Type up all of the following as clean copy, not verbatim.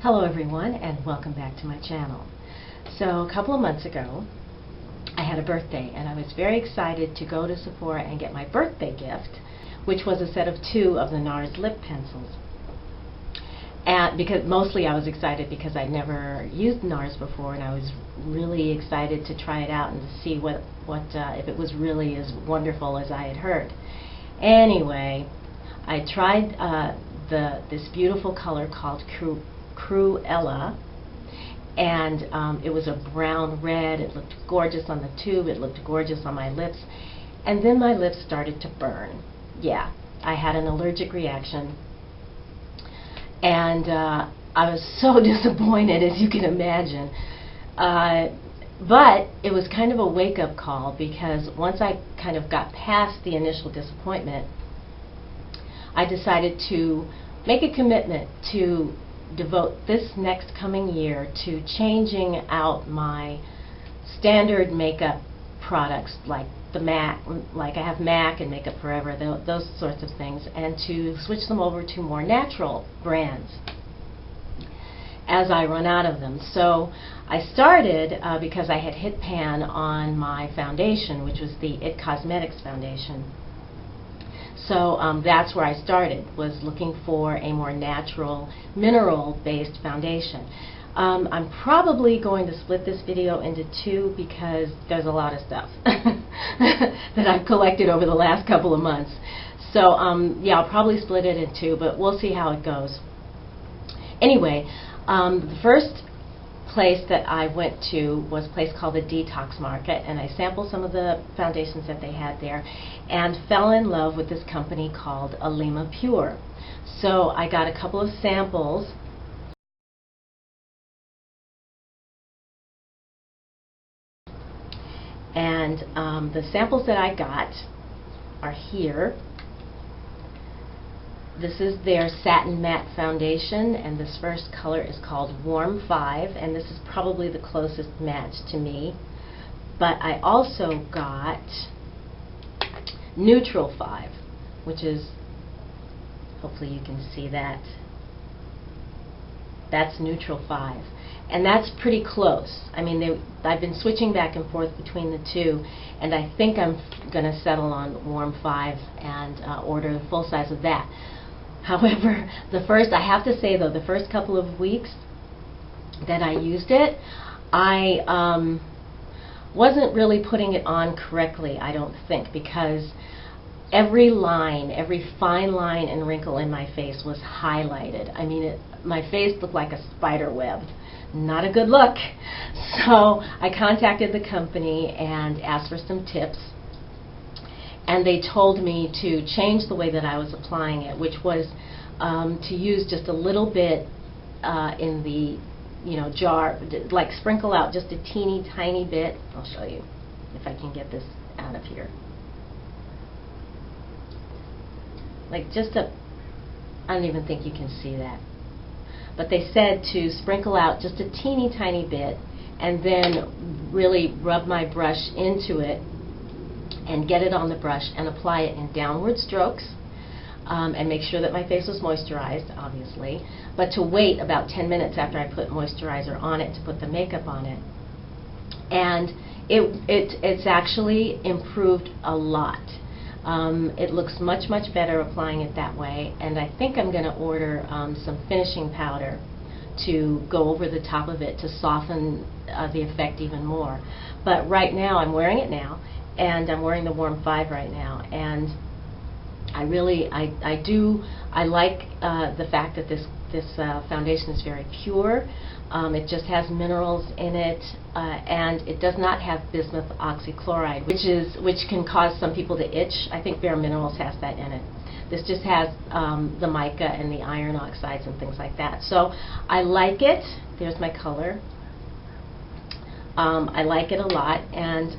Hello everyone, and welcome back to my channel. So a couple of months ago I had a birthday and I was very excited to go to Sephora and get my birthday gift, which was a set of 2 of the NARS lip pencils. And mostly I was excited because I'd never used NARS before, and I was really excited to try it out and to see if it was really as wonderful as I had heard. Anyway, I tried this beautiful color called Cruella, and it was a brown red. It looked gorgeous on the tube, it looked gorgeous on my lips, and then my lips started to burn. Yeah, I had an allergic reaction, and I was so disappointed, as you can imagine, but it was kind of a wake-up call, because once I kind of got past the initial disappointment, I decided to make a commitment to devote this next coming year to changing out my standard makeup products like the MAC, like I have MAC and Makeup Forever, those sorts of things, and to switch them over to more natural brands as I run out of them. So I started because I had hit pan on my foundation, which was the IT Cosmetics foundation. So that's where I started, was looking for a more natural, mineral-based foundation. I'm probably going to split this video into 2 because there's a lot of stuff that I've collected over the last couple of months. So yeah, I'll probably split it in 2, but we'll see how it goes. Anyway, the first place that I went to was a place called the Detox Market, and I sampled some of the foundations that they had there and fell in love with this company called Alima Pure. So I got a couple of samples, and the samples that I got are here. This is their Satin Matte Foundation, and this first color is called Warm 5, and this is probably the closest match to me. But I also got Neutral 5, which is, hopefully you can see that. That's Neutral 5. And that's pretty close. I mean, I've been switching back and forth between the 2, and I think I'm going to settle on Warm 5 and order the full size of that. However, I have to say though, the first couple of weeks that I used it, I wasn't really putting it on correctly, I don't think, because every line, every fine line and wrinkle in my face was highlighted. I mean, my face looked like a spider web. Not a good look. So I contacted the company and asked for some tips. And they told me to change the way that I was applying it, which was to use just a little bit in the jar, like sprinkle out just a teeny tiny bit. I'll show you if I can get this out of here. Like just I don't even think you can see that. But they said to sprinkle out just a teeny tiny bit and then really rub my brush into it and get it on the brush and apply it in downward strokes, and make sure that my face was moisturized, obviously, but to wait about 10 minutes after I put moisturizer on it to put the makeup on it. And it's actually improved a lot. It looks much, much better applying it that way, and I think I'm going to order some finishing powder to go over the top of it to soften the effect even more. But right now, I'm wearing it now, and I'm wearing the Warm 5 right now, and I like the fact that this foundation is very pure. It just has minerals in it, and it does not have bismuth oxychloride, which can cause some people to itch. I think Bare Minerals has that in it. This just has the mica and the iron oxides and things like that. So I like it. There's my color. I like it a lot, and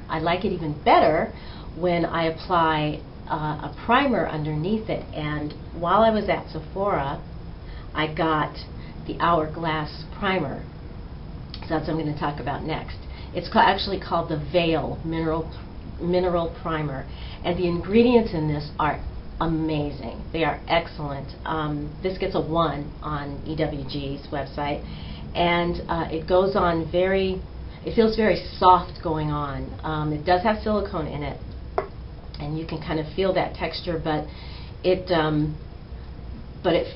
I like it even better when I apply a primer underneath it. And while I was at Sephora, I got the Hourglass primer. So that's what I'm going to talk about next. It's actually called the Veil Mineral Primer, and the ingredients in this are amazing. They are excellent. This gets a 1 on EWG's website, and it goes on it feels very soft going on. It does have silicone in it, and you can kind of feel that texture, but it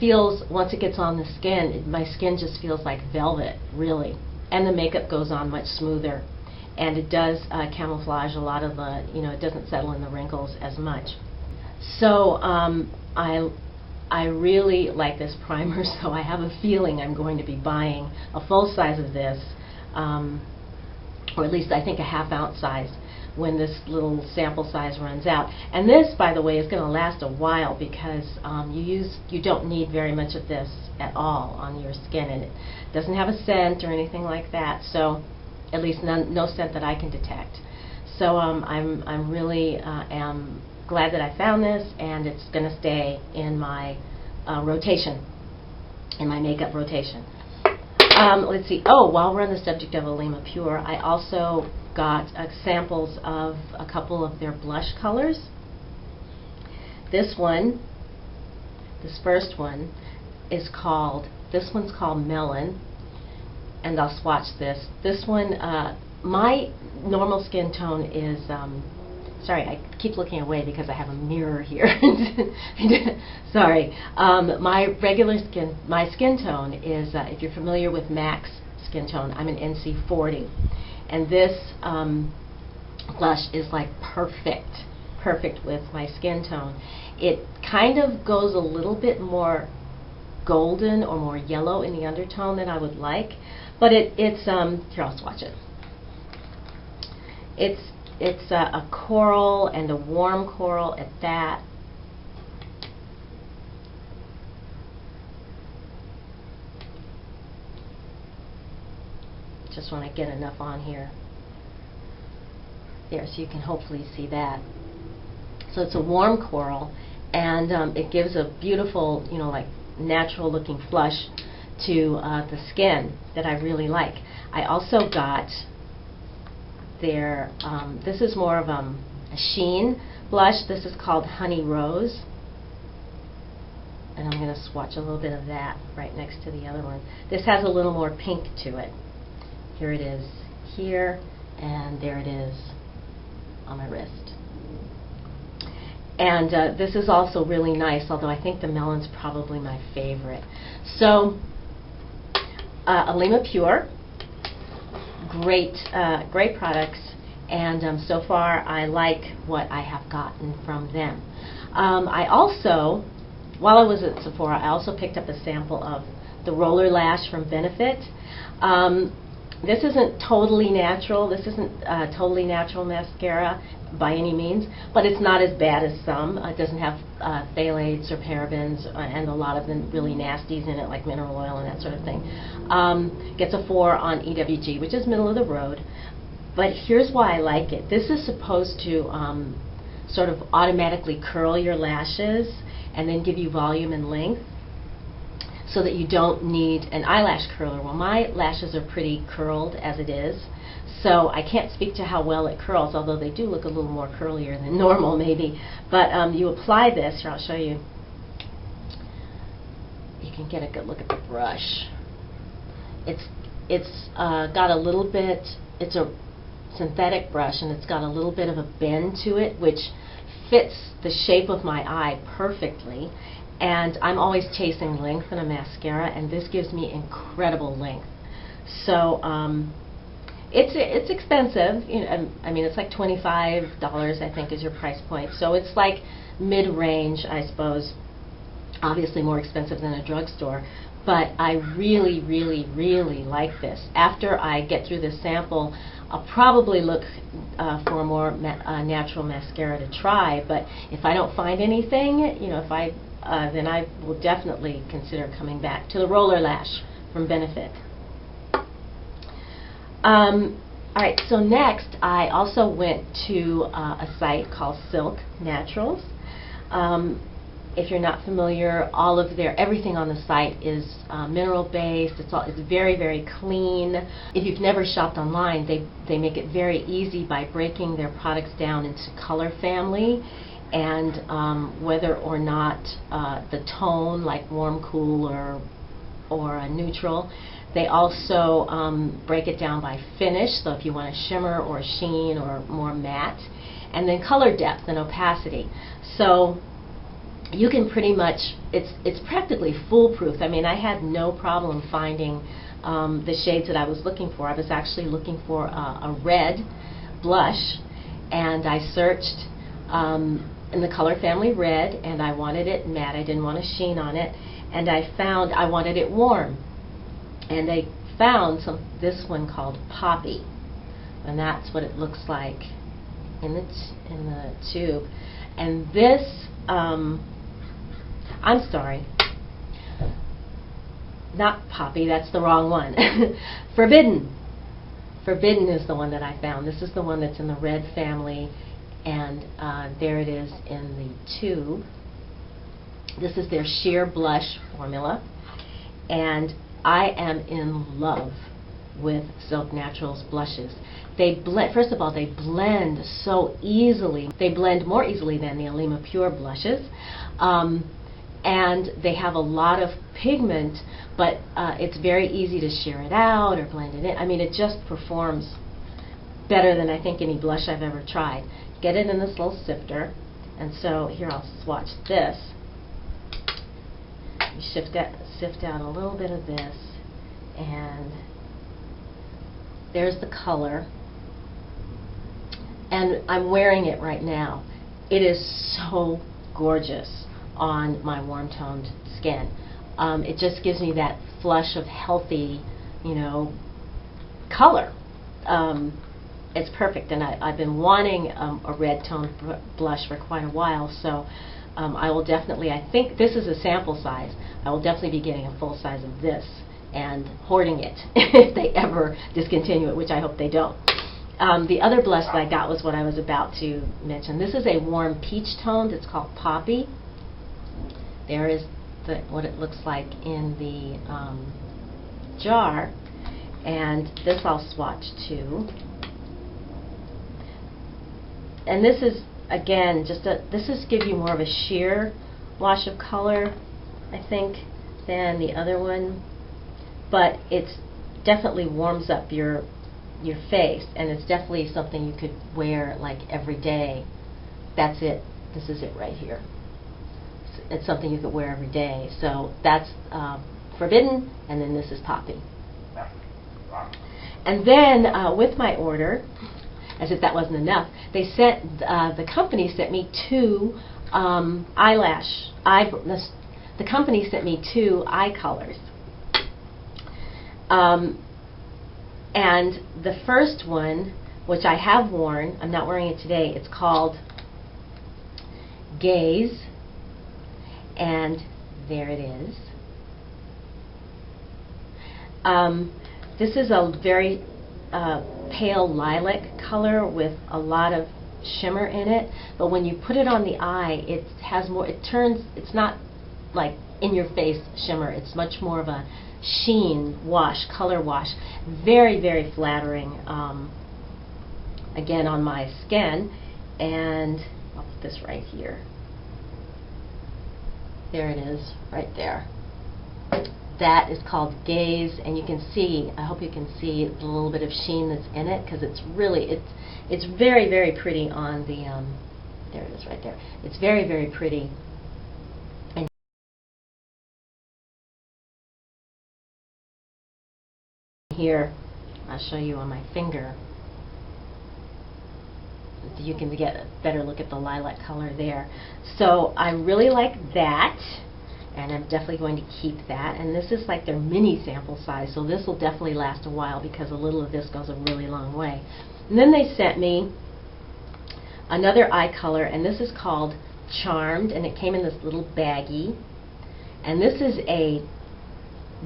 feels, once it gets on the skin, my skin just feels like velvet, really. And the makeup goes on much smoother, and it does camouflage a lot of the, it doesn't settle in the wrinkles as much. So I really like this primer, so I have a feeling I'm going to be buying a full size of this, or at least I think a ½ ounce size, when this little sample size runs out. And this, by the way, is going to last a while, because you don't need very much of this at all on your skin, and it doesn't have a scent or anything like that. So, at least no scent that I can detect. So I'm really am glad that I found this, and it's going to stay in my rotation, in my makeup rotation. Let's see. Oh, while we're on the subject of Alima Pure, I also got samples of a couple of their blush colors. This first one this one's called Melon, and I'll swatch this. This one, my normal skin tone is, sorry, I keep looking away because I have a mirror here. Sorry. My skin tone is, if you're familiar with MAC's skin tone, I'm an NC40. And this blush is like perfect with my skin tone. It kind of goes a little bit more golden or more yellow in the undertone than I would like, but it's here, I'll swatch it. It's a coral, and a warm coral at that. Just want to get enough on here. There, so you can hopefully see that. So it's a warm coral, and it gives a beautiful, like natural looking flush to the skin that I really like. I also got their, this is more of a sheen blush. This is called Honey Rose, and I'm going to swatch a little bit of that right next to the other one. This has a little more pink to it. Here it is here, and there it is on my wrist. And this is also really nice, although I think the Melon's probably my favorite. So, Alima Pure, great products, and so far I like what I have gotten from them. I also, while I was at Sephora, I also picked up a sample of the Roller Lash from Benefit. This isn't totally natural. This isn't totally natural mascara by any means, but it's not as bad as some. It doesn't have phthalates or parabens, and a lot of the really nasties in it, like mineral oil and that sort of thing. Gets a 4 on EWG, which is middle of the road. But here's why I like it. This is supposed to sort of automatically curl your lashes and then give you volume and length, so that you don't need an eyelash curler. Well, my lashes are pretty curled as it is, so I can't speak to how well it curls, although they do look a little more curlier than normal maybe. But you apply this, here I'll show you. You can get a good look at the brush. It's got a little bit, it's a synthetic brush, and it's got a little bit of a bend to it, which fits the shape of my eye perfectly. And I'm always chasing length in a mascara, and this gives me incredible length. So it's expensive. I mean, it's like $25, I think, is your price point. So it's like mid-range, I suppose. Obviously more expensive than a drugstore. But I really, really, really like this. After I get through this sample, I'll probably look for a more natural mascara to try. But if I don't find anything, then I will definitely consider coming back to the Roller Lash from Benefit. Alright, so next I also went to a site called Silk Naturals. If you're not familiar, everything on the site is mineral based. It's very, very clean. If you've never shopped online, they make it very easy by breaking their products down into color family, and whether or not the tone, like warm, cool, or a neutral. They also break it down by finish, so if you want a shimmer or a sheen or more matte, and then color depth and opacity. So you can pretty much, it's practically foolproof. I mean, I had no problem finding the shades that I was looking for. I was actually looking for a red blush, and I searched in the color family red, and I wanted it matte. I didn't want a sheen on it, and I wanted it warm. And I found this one called Poppy, and that's what it looks like in the tube. And this, I'm sorry, not Poppy, that's the wrong one. Forbidden. Forbidden is the one that I found. This is the one that's in the red family, and there it is in the tube. This is their sheer blush formula, and I am in love with Silk Naturals blushes. They blend, first of all, they blend so easily. They blend more easily than the Alima Pure blushes. And they have a lot of pigment, but it's very easy to sheer it out or blend it in. I mean, it just performs better than I think any blush I've ever tried. Get it in this little sifter, and so here I'll swatch this. You sift out a little bit of this, and there's the color. And I'm wearing it right now. It is so gorgeous on my warm-toned skin. It just gives me that flush of healthy, you know, color. It's perfect, and I've been wanting a red toned blush for quite a while, so I will definitely, I think this is a sample size, I will definitely be getting a full size of this and hoarding it if they ever discontinue it, which I hope they don't. The other blush that I got was what I was about to mention. This is a warm peach toned. It's called Poppy. There is what it looks like in the jar, and this I'll swatch too. And this is, again, this is give you more of a sheer wash of color, I think, than the other one, but it's definitely warms up your face, and it's definitely something you could wear like every day. That's it. This is it right here. It's something you could wear every day. So that's Forbidden, and then this is Poppy. And then with my order, as if that wasn't enough, they sent the company sent me two the company sent me two eye colors. And the first one, which I have worn, I'm not wearing it today, it's called Gaze, and there it is. This is a very pale lilac color with a lot of shimmer in it, but when you put it on the eye, it has more, it's not like in your face shimmer, it's much more of a sheen wash, color wash. Very, very flattering, again, on my skin. And I'll put this right here. There it is, right there. That is called Gaze, and you can see, I hope you can see the little bit of sheen that's in it, because it's really, it's very, very pretty on the, there it is right there. It's very, very pretty. And here, I'll show you on my finger. You can get a better look at the lilac color there. So I really like that, and I'm definitely going to keep that. And this is like their mini sample size, so this will definitely last a while because a little of this goes a really long way. And then they sent me another eye color, and this is called Charmed, and it came in this little baggie. And this is a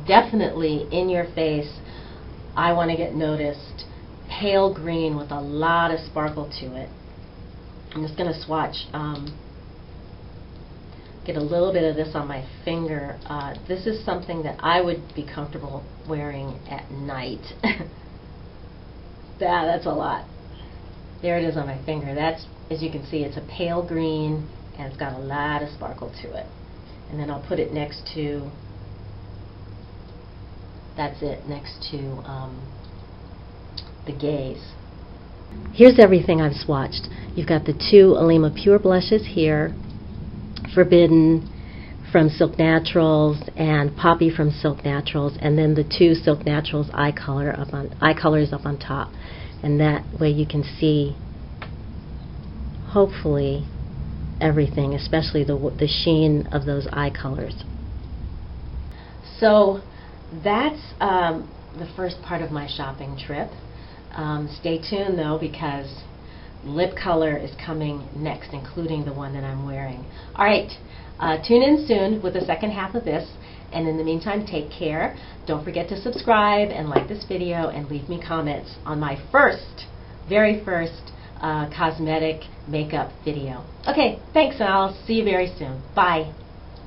definitely in your face, I want to get noticed, pale green with a lot of sparkle to it. I'm just going to swatch, get a little bit of this on my finger. This is something that I would be comfortable wearing at night. That's a lot. There it is on my finger. That's As you can see, it's a pale green and it's got a lot of sparkle to it. And then I'll put it next to, that's it, next to the Gaze. Here's everything I've swatched. You've got the 2 Alima Pure blushes here, Forbidden from Silk Naturals and Poppy from Silk Naturals, and then the 2 Silk Naturals eye colors up on top. And that way you can see, hopefully, everything, especially the sheen of those eye colors. So that's the first part of my shopping trip. Stay tuned though, because lip color is coming next, including the one that I'm wearing. Alright, tune in soon with the second half of this, and in the meantime, take care. Don't forget to subscribe and like this video and leave me comments on my very first cosmetic makeup video. Okay, thanks, and I'll see you very soon. Bye.